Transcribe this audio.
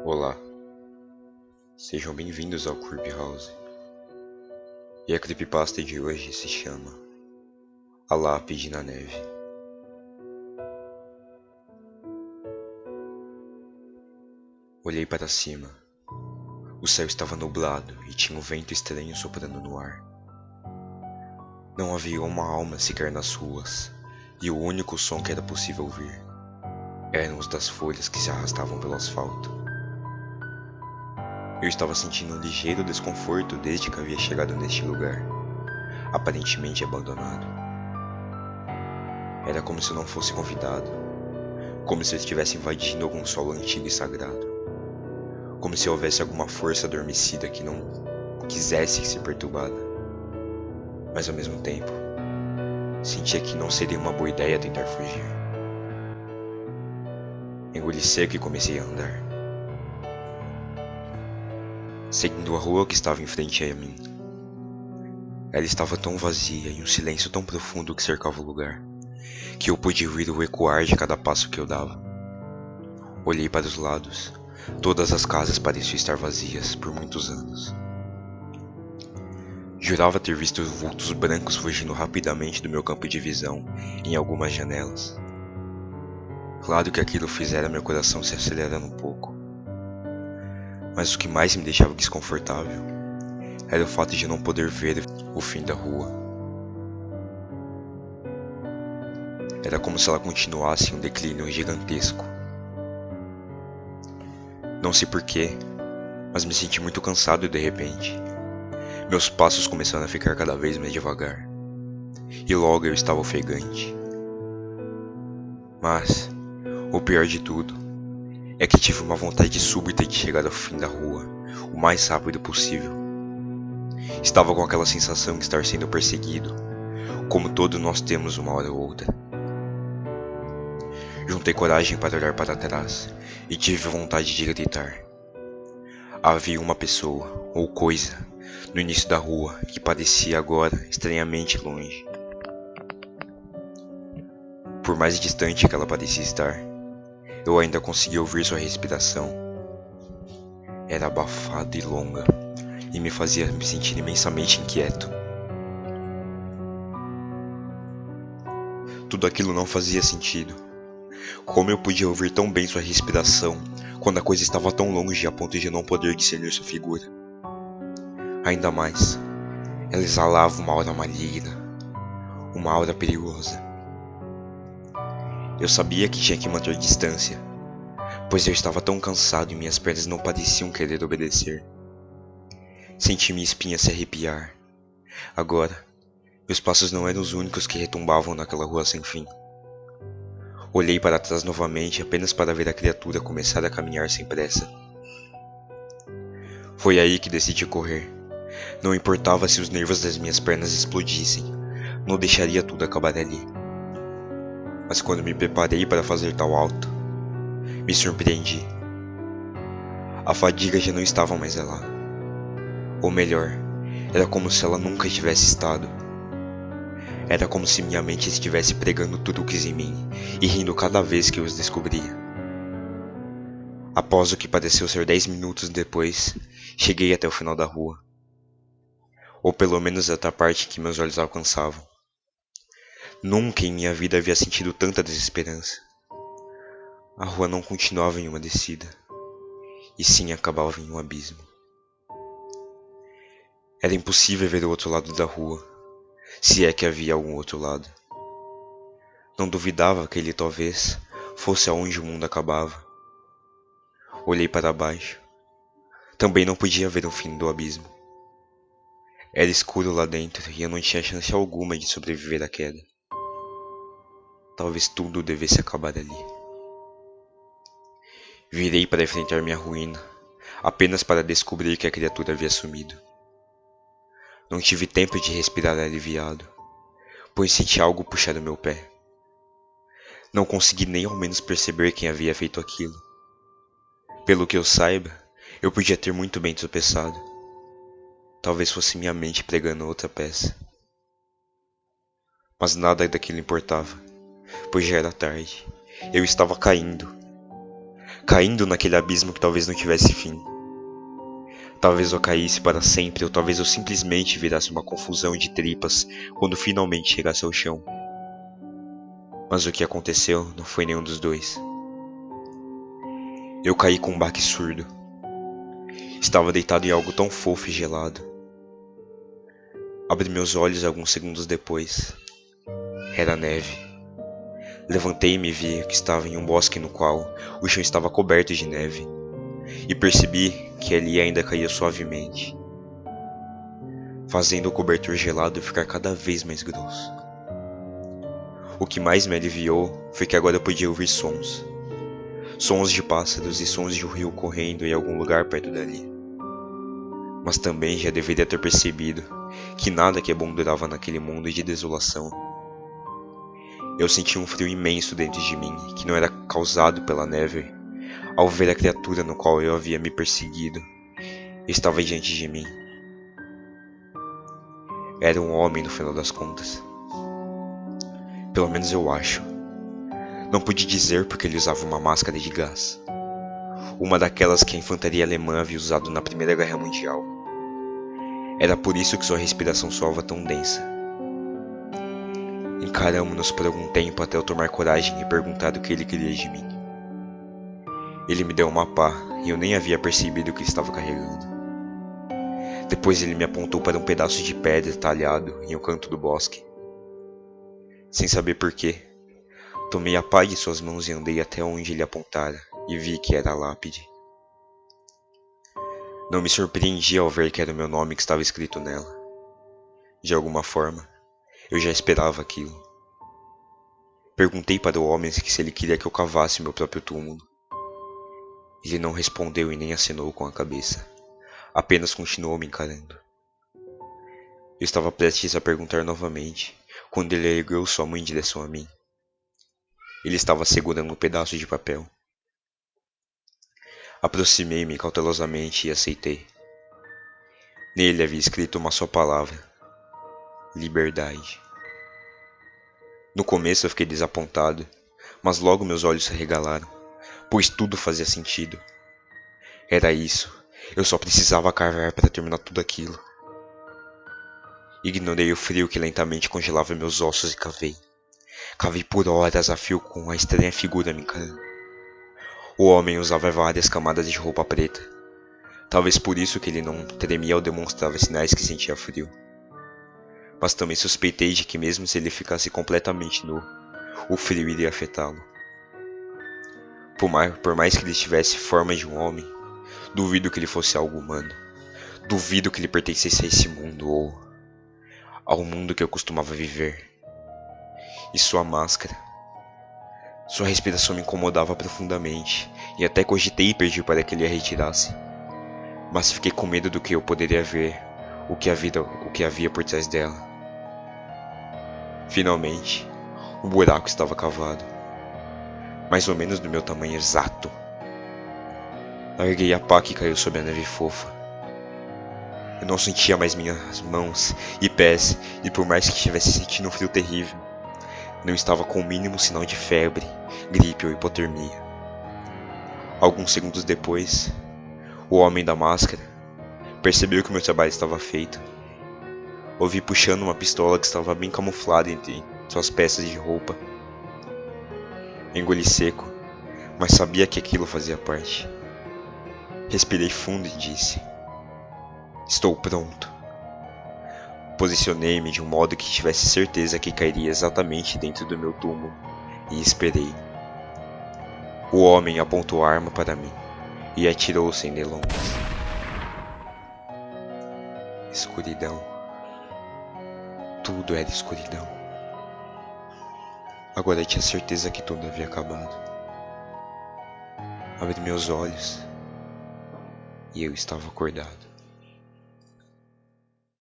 Olá, sejam bem-vindos ao Creepyhouse. E a creepypasta de hoje se chama A Lápide na Neve. Olhei para cima. O céu estava nublado e tinha um vento estranho soprando no ar. Não havia uma alma sequer nas ruas, e o único som que era possível ouvir eram os das folhas que se arrastavam pelo asfalto. Eu estava sentindo um ligeiro desconforto desde que havia chegado neste lugar, aparentemente abandonado. Era como se eu não fosse convidado, como se eu estivesse invadindo algum solo antigo e sagrado, como se houvesse alguma força adormecida que não quisesse ser perturbada. Mas ao mesmo tempo, sentia que não seria uma boa ideia tentar fugir. Engoli seco e comecei a andar, seguindo a rua que estava em frente a mim. Ela estava tão vazia e um silêncio tão profundo que cercava o lugar, que eu podia ouvir o ecoar de cada passo que eu dava. Olhei para os lados. Todas as casas pareciam estar vazias por muitos anos. Jurava ter visto vultos brancos fugindo rapidamente do meu campo de visão em algumas janelas. Claro que aquilo fizera meu coração se acelerar um pouco. Mas o que mais me deixava desconfortável era o fato de não poder ver o fim da rua. Era como se ela continuasse em um declínio gigantesco. Não sei porquê, mas me senti muito cansado de repente. Meus passos começaram a ficar cada vez mais devagar, e logo eu estava ofegante. Mas, o pior de tudo, é que tive uma vontade súbita de chegar ao fim da rua, o mais rápido possível. Estava com aquela sensação de estar sendo perseguido, como todos nós temos uma hora ou outra. Juntei coragem para olhar para trás, e tive vontade de gritar. Havia uma pessoa, ou coisa, no início da rua, que parecia agora estranhamente longe. Por mais distante que ela parecia estar, eu ainda conseguia ouvir sua respiração. Era abafada e longa, e me fazia me sentir imensamente inquieto. Tudo aquilo não fazia sentido. Como eu podia ouvir tão bem sua respiração, quando a coisa estava tão longe a ponto de eu não poder discernir sua figura? Ainda mais, ela exalava uma aura maligna, uma aura perigosa. Eu sabia que tinha que manter distância, pois eu estava tão cansado e minhas pernas não pareciam querer obedecer. Senti minha espinha se arrepiar. Agora, meus passos não eram os únicos que retumbavam naquela rua sem fim. Olhei para trás novamente apenas para ver a criatura começar a caminhar sem pressa. Foi aí que decidi correr. Não importava se os nervos das minhas pernas explodissem, não deixaria tudo acabar ali. Mas quando me preparei para fazer tal alto, me surpreendi. A fadiga já não estava mais lá. Ou melhor, era como se ela nunca tivesse estado. Era como se minha mente estivesse pregando truques em mim e rindo cada vez que eu os descobria. Após o que pareceu ser 10 minutos depois, cheguei até o final da rua. Ou pelo menos até a parte que meus olhos alcançavam. Nunca em minha vida havia sentido tanta desesperança. A rua não continuava em uma descida, e sim acabava em um abismo. Era impossível ver o outro lado da rua, se é que havia algum outro lado. Não duvidava que ele talvez fosse aonde o mundo acabava. Olhei para baixo. Também não podia ver o fim do abismo. Era escuro lá dentro e eu não tinha chance alguma de sobreviver à queda. Talvez tudo devesse acabar ali. Virei para enfrentar minha ruína, apenas para descobrir que a criatura havia sumido. Não tive tempo de respirar aliviado, pois senti algo puxar o meu pé. Não consegui nem ao menos perceber quem havia feito aquilo. Pelo que eu saiba, eu podia ter muito bem tropeçado. Talvez fosse minha mente pregando outra peça. Mas nada daquilo importava, pois já era tarde. Eu estava caindo. caindo naquele abismo que talvez não tivesse fim. Talvez eu caísse para sempre, ou talvez eu simplesmente virasse uma confusão de tripas quando finalmente chegasse ao chão. Mas o que aconteceu não foi nenhum dos dois. Eu caí com um baque surdo. Estava deitado em algo tão fofo e gelado. Abri meus olhos alguns segundos depois. Era neve. Levantei-me e vi que estava em um bosque no qual o chão estava coberto de neve. E percebi que ali ainda caía suavemente, fazendo o cobertor gelado ficar cada vez mais grosso. O que mais me aliviou foi que agora eu podia ouvir sons. Sons de pássaros e sons de um rio correndo em algum lugar perto dali. Mas também já deveria ter percebido que nada que é bom durava naquele mundo de desolação. Eu senti um frio imenso dentro de mim, que não era causado pela neve, ao ver a criatura no qual eu havia me perseguido. Estava diante de mim. Era um homem no final das contas. Pelo menos eu acho. Não pude dizer porque ele usava uma máscara de gás. Uma daquelas que a infantaria alemã havia usado na Primeira Guerra Mundial. Era por isso que sua respiração soava tão densa. Encaramos-nos por algum tempo até eu tomar coragem e perguntar o que ele queria de mim. Ele me deu uma pá e eu nem havia percebido o que estava carregando. Depois ele me apontou para um pedaço de pedra talhado em um canto do bosque. Sem saber porquê, tomei a pá de suas mãos e andei até onde ele apontara e vi que era a lápide. Não me surpreendi ao ver que era o meu nome que estava escrito nela. De alguma forma, eu já esperava aquilo. Perguntei para o homem se ele queria que eu cavasse meu próprio túmulo. Ele não respondeu e nem acenou com a cabeça. Apenas continuou me encarando. Eu estava prestes a perguntar novamente, quando ele ergueu sua mão em direção a mim. Ele estava segurando um pedaço de papel. Aproximei-me cautelosamente e aceitei. Nele havia escrito uma só palavra: liberdade. No começo eu fiquei desapontado, mas logo meus olhos se arregalaram, pois tudo fazia sentido. Era isso. Eu só precisava cavar para terminar tudo aquilo. Ignorei o frio que lentamente congelava meus ossos e cavei. Cavei por horas a fio com a estranha figura me encarando. O homem usava várias camadas de roupa preta. Talvez por isso que ele não tremia ou demonstrava sinais que sentia frio. Mas também suspeitei de que mesmo se ele ficasse completamente nu, o frio iria afetá-lo. Por mais que ele tivesse forma de um homem, duvido que ele fosse algo humano. Duvido que ele pertencesse a esse mundo ou ao mundo que eu costumava viver. E sua máscara. Sua respiração me incomodava profundamente e até cogitei pedir para que ele a retirasse. Mas fiquei com medo do que eu poderia ver, o que havia por trás dela. Finalmente, o buraco estava cavado. Mais ou menos do meu tamanho exato. Larguei a pá que caiu sobre a neve fofa. Eu não sentia mais minhas mãos e pés, e por mais que estivesse sentindo um frio terrível, não estava com o mínimo sinal de febre, gripe ou hipotermia. Alguns segundos depois, o homem da máscara percebeu que o meu trabalho estava feito. Ouvi puxando uma pistola que estava bem camuflada entre suas peças de roupa. Engoli seco, mas sabia que aquilo fazia parte. Respirei fundo e disse: estou pronto. Posicionei-me de um modo que tivesse certeza que cairia exatamente dentro do meu túmulo e esperei. O homem apontou a arma para mim e atirou sem delongas. Escuridão. Tudo era escuridão. Agora eu tinha certeza que tudo havia acabado. Abri meus olhos e eu estava acordado.